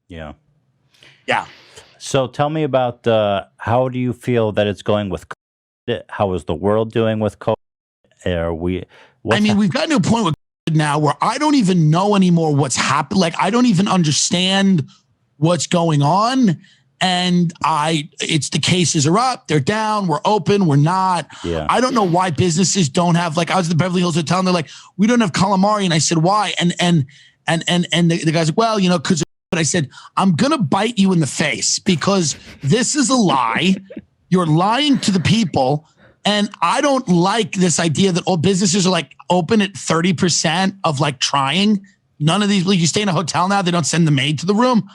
Yeah. Yeah. So tell me about how do you feel that it's going with COVID? How is the world doing with COVID? We've gotten to a point with COVID now where I don't even know anymore what's happened. Like, I don't even understand what's going on. And it's the cases are up, they're down, we're open, we're not. Yeah. I don't know why businesses don't have, like, I was at the Beverly Hills Hotel and they're like, we don't have calamari. And I said, why? And the guy's like, well, because, but I said, I'm going to bite you in the face because this is a lie. You're lying to the people. And I don't like this idea that all businesses are like open at 30% of like trying. None of these, like, you stay in a hotel now, they don't send the maid to the room.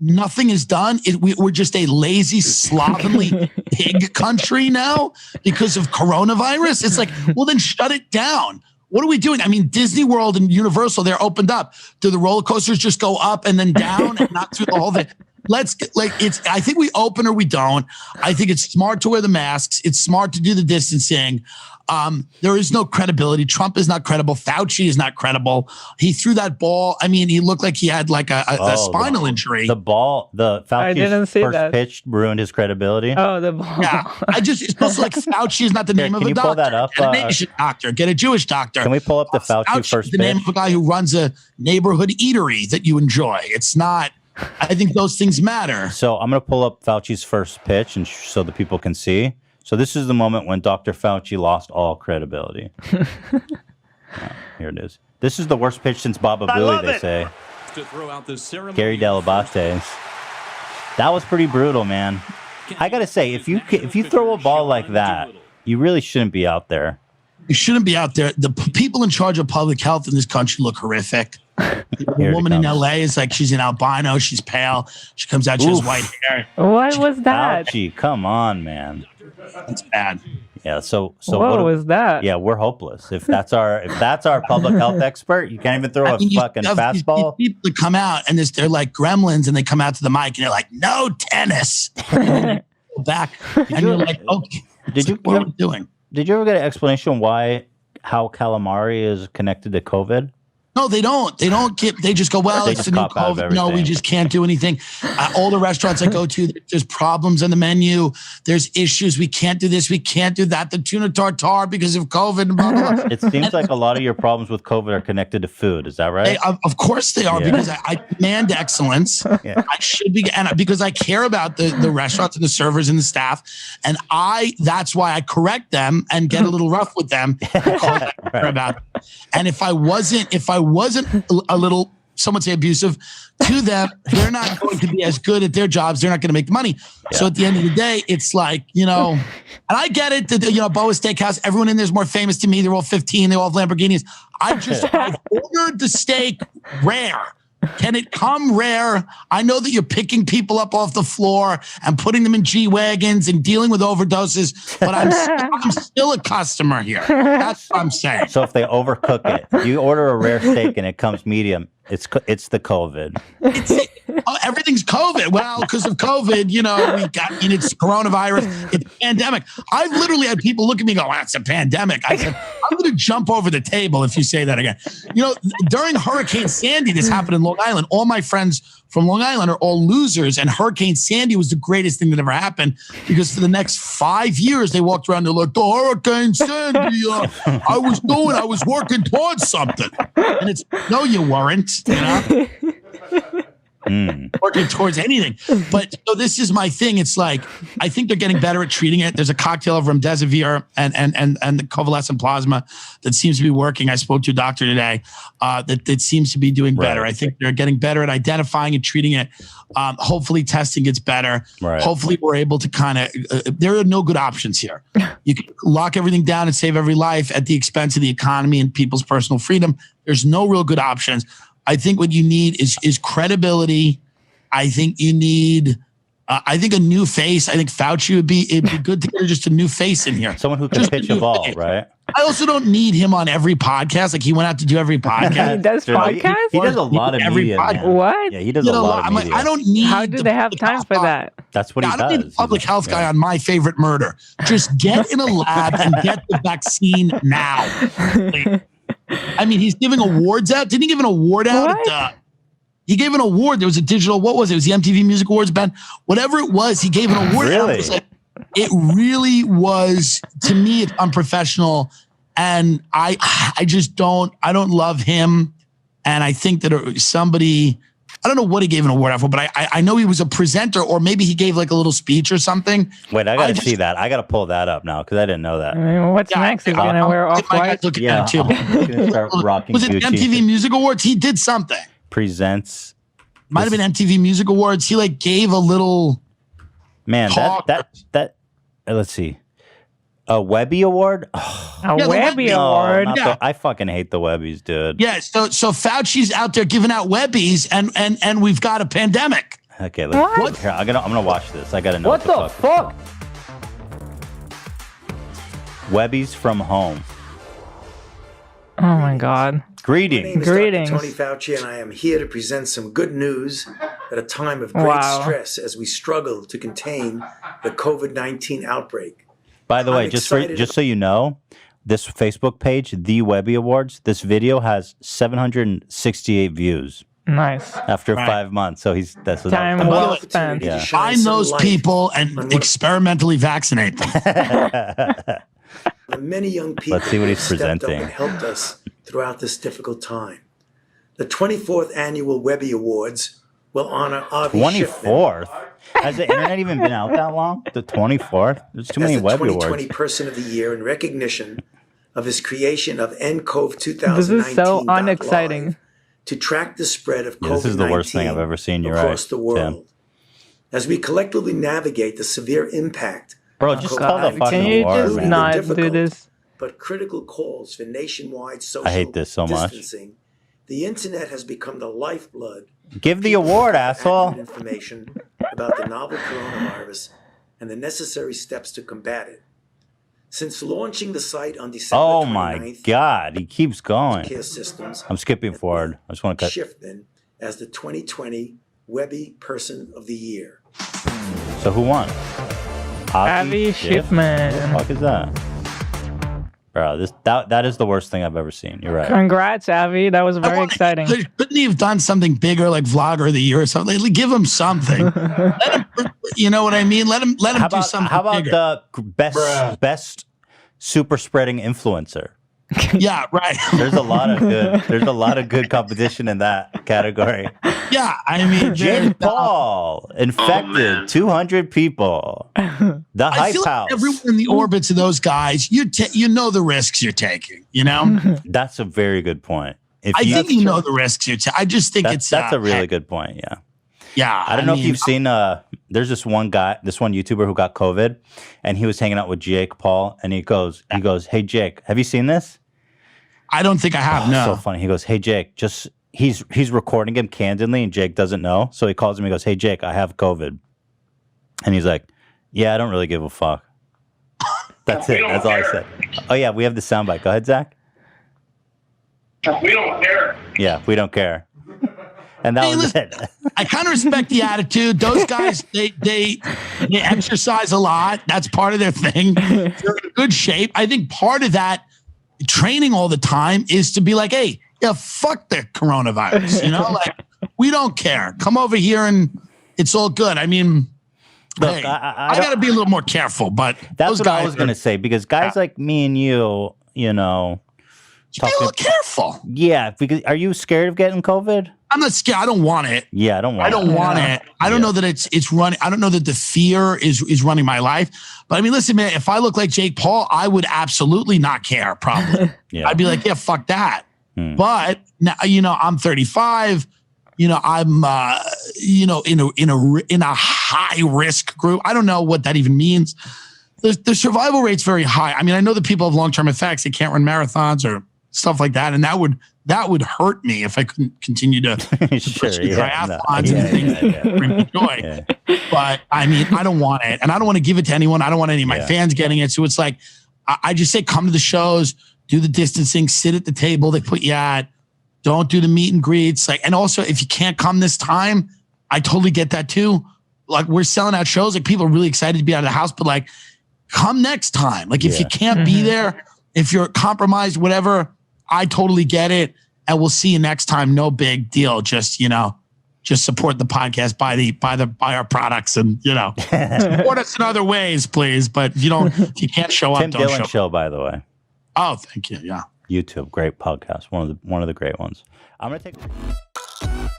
Nothing is done. We're just a lazy, slovenly pig country now because of coronavirus. It's like, well, then shut it down. What are we doing? I mean, Disney World and Universal, they're opened up. Do the roller coasters just go up and then down and not through the whole thing? I think we open or we don't. I think it's smart to wear the masks. It's smart to do the distancing. There is no credibility. Trump is not credible. Fauci is not credible. He threw that ball. I mean, he looked like he had like a spinal injury. The Fauci's first pitch ruined his credibility. Oh, the ball. Yeah. It's supposed to like Fauci is not the name of a doctor. Can you pull that up? Get an Asian doctor. Get a Jewish doctor. Can we pull up the Fauci first pitch? The name of a guy who runs a neighborhood eatery that you enjoy. It's not. I think those things matter. So I'm going to pull up Fauci's first pitch and so the people can see. So this is the moment when Dr. Fauci lost all credibility. Here it is. This is the worst pitch since Baba Booey, they say. To throw out this Gary Delabates. That was pretty brutal, man. I got to say, if you throw a ball like that, you really shouldn't be out there. You shouldn't be out there. The people in charge of public health in this country look horrific. The woman in LA is like, she's an albino. She's pale. She comes out. She has white hair. What was that? Fauci, come on, man. It's bad. Yeah. So what was that? Yeah, we're hopeless. If that's our public health expert, you can't even throw a fucking fastball. These people that come out and they're like gremlins, and they come out to the mic and they're like, "No tennis." Back, and you're like, "Okay." What are we doing? Did you ever get an explanation how calamari is connected to COVID? No, they don't. They just go, well, it's the new COVID. No, we just can't do anything. All the restaurants I go to, there's problems on the menu. There's issues. We can't do this. We can't do that. The tuna tartare because of COVID. Blah, blah, blah. It seems like a lot of your problems with COVID are connected to food. Is that right? Of course they are, because I demand excellence. Yeah. I should be, and because I care about the restaurants and the servers and the staff. And that's why I correct them and get a little rough with them. Right. About them. And if I wasn't a little, some would say abusive to them, they're not going to be as good at their jobs. They're not going to make money. Yeah. So at the end of the day, it's like, and I get it that, Boa Steakhouse, everyone in there is more famous to me. They're all 15. They all have Lamborghinis. I've ordered the steak rare. Can it come rare? I know that you're picking people up off the floor and putting them in G-Wagons and dealing with overdoses, but I'm still a customer here. That's what I'm saying. So if they overcook it, you order a rare steak and it comes medium, it's the COVID. Everything's COVID. Well, because of COVID, it's coronavirus, it's a pandemic. I've literally had people look at me and go, it's a pandemic. I said, I'm going to jump over the table if you say that again. During Hurricane Sandy, this happened in Long Island. All my friends from Long Island are all losers, and Hurricane Sandy was the greatest thing that ever happened, because for the next 5 years, they walked around and they're like, the Hurricane Sandy, I was working towards something. And it's, no, you weren't, working towards anything. But so this is my thing. It's like, I think they're getting better at treating it. There's a cocktail of remdesivir and the convalescent plasma that seems to be working. I spoke to a doctor today that seems to be doing better. Right. I think they're getting better at identifying and treating it. Hopefully testing gets better. Right. Hopefully we're able to there are no good options here. You can lock everything down and save every life at the expense of the economy and people's personal freedom. There's no real good options. I think what you need is credibility. I think you need, a new face. I think Fauci it'd be good to get just a new face in here. Someone who can pitch a ball, right? I also don't need him on every podcast. Like, he went out to do every podcast. He does podcasts? He does a lot of media. What? Yeah, he does a lot of media. I don't need. How do they have time for that? That's what he does. I don't need a public health guy on My Favorite Murder. Just get in a lab and get the vaccine now. I mean, he's giving awards out. Didn't he give an award out? He gave an award. There was a digital, what was it? It was the MTV Music Awards band. Whatever it was, he gave an award. Really? It really was, to me, it's unprofessional. And I don't love him. And I think that somebody, I don't know what he gave an award for, but I know he was a presenter, or maybe he gave like a little speech or something. Wait, I got to see that. I got to pull that up now because I didn't know that. I mean, what's next? He's going to wear off-white? Look at that too. I'm gonna start rocking Was it Gucci. MTV Music Awards? He did something. Presents. Might have been MTV Music Awards. He like gave a little Man, talk. that let's see. A Webby Award? Oh, A Webby no, Award? not Yeah. I fucking hate the Webbies, dude. Yeah, so Fauci's out there giving out Webbies, and we've got a pandemic. Okay, What? here, I'm gonna watch this. I gotta know What the fuck? Webbies from home. Oh my God. Greetings. My name is Greetings. Dr. Tony Fauci, and I am here to present some good news at a time of great Wow. stress as we struggle to contain the COVID-19 outbreak. By the way, I'm just excited. so you know, this Facebook page, The Webby Awards, this video has 768 views Nice. after Right. 5 months. So that's what Time that was. well Opportunity spent. to Yeah. shine Find some those light people and on what- experimentally vaccinate them. The many young people Let's see what who he's have stepped up presenting. and helped us throughout this difficult time. The 24th Annual Webby Awards will honor Avi Schiffman 24th? Has the internet even been out that long? The 24th? There's too many as the Webby 2020 Awards. Person of the Year in recognition of his creation of NCOV This 2019. is so unexciting. To track the spread of Yeah, COVID-19 this is the worst thing I've ever seen. You're across right, the world. As we collectively navigate the severe impact Bro, of just call the COVID-19, fucking Can you award, just man. not do difficult this? but critical calls for nationwide social I hate this so much. distancing, the internet has become the lifeblood. Give the award, of asshole. accurate information about the novel coronavirus and the necessary steps to combat it. Since launching the site on December Oh 29th, my God, he keeps going. Care Systems I'm skipping forward. I just want to cut. Schiffman as the 2020 Webby Person of the Year. So who won? Avi Schiffman. What the fuck is that? Bro, that is the worst thing I've ever seen. You're right. Congrats, Avi. That was very exciting. Couldn't he have done something bigger, like Vlogger of the Year or something? Like, give him something. Let him, you know what I mean? Let him do something How about bigger. the best super spreading influencer? Yeah, right. There's a lot of good competition in that category. Yeah, I mean, Jake Paul infected 200 people. The I Hype feel House. like everyone in the orbits of those guys, you know the risks you're taking. You know, That's a very good point. If I think you know the risks you're taking. I just think that's a really good point. Yeah. Yeah, I don't know if you've seen there's this one YouTuber who got COVID and he was hanging out with Jake Paul and he goes, "Hey Jake, have you seen this?" I don't think I have. No. So funny. He goes, "Hey Jake, he's recording him candidly and Jake doesn't know." So he calls him, he goes, "Hey Jake, I have COVID." And he's like, "Yeah, I don't really give a fuck." That's it. That's all I said. Oh yeah, we have the soundbite. Go ahead, Zach. We don't care. Yeah, we don't care. And that Hey, was listen, it. I kind of respect the attitude. Those guys, they exercise a lot. That's part of their thing. They're in good shape. I think part of that training all the time is to be like, hey, yeah, fuck the coronavirus. You know, like we don't care. Come over here and it's all good. I mean, Look, hey, I I got to be a little more careful. But That's those what I guys was going to say because guys like me and you know, be a little careful. yeah, because are you scared of getting COVID? I'm not scared. I don't want it. Yeah, I don't want I don't it. want it. I don't know that it's running. I don't know that the fear is running my life. But I mean, listen, man, if I look like Jake Paul, I would absolutely not care. Probably. Yeah. I'd be like, yeah, fuck that. But now, you know, I'm 35. You know, I'm you know, in a high risk group. I don't know what that even means. The survival rate's very high. I mean, I know that people have long-term effects. They can't run marathons or stuff like that, and that would hurt me if I couldn't continue to Sure, pursue yeah, triathlons no, and things yeah. that bring me joy. Yeah. But I mean, I don't want it, and I don't want to give it to anyone. I don't want any of my Yeah. fans getting it. So it's like, I just say, come to the shows, do the distancing, sit at the table they put you at. Don't do the meet and greets. Like, and also, if you can't come this time, I totally get that too. Like, we're selling out shows. Like, people are really excited to be out of the house, but like, come next time. Like, if you can't be there, if you're compromised, whatever, I totally get it. And we'll see you next time. No big deal. Just, you know, just support the podcast, buy our products, and support us in other ways, please. But if you can't show up, Tim don't Dillon show show, up. by the way. Oh, thank you. Yeah. YouTube, great podcast, one of the great ones. I'm gonna take.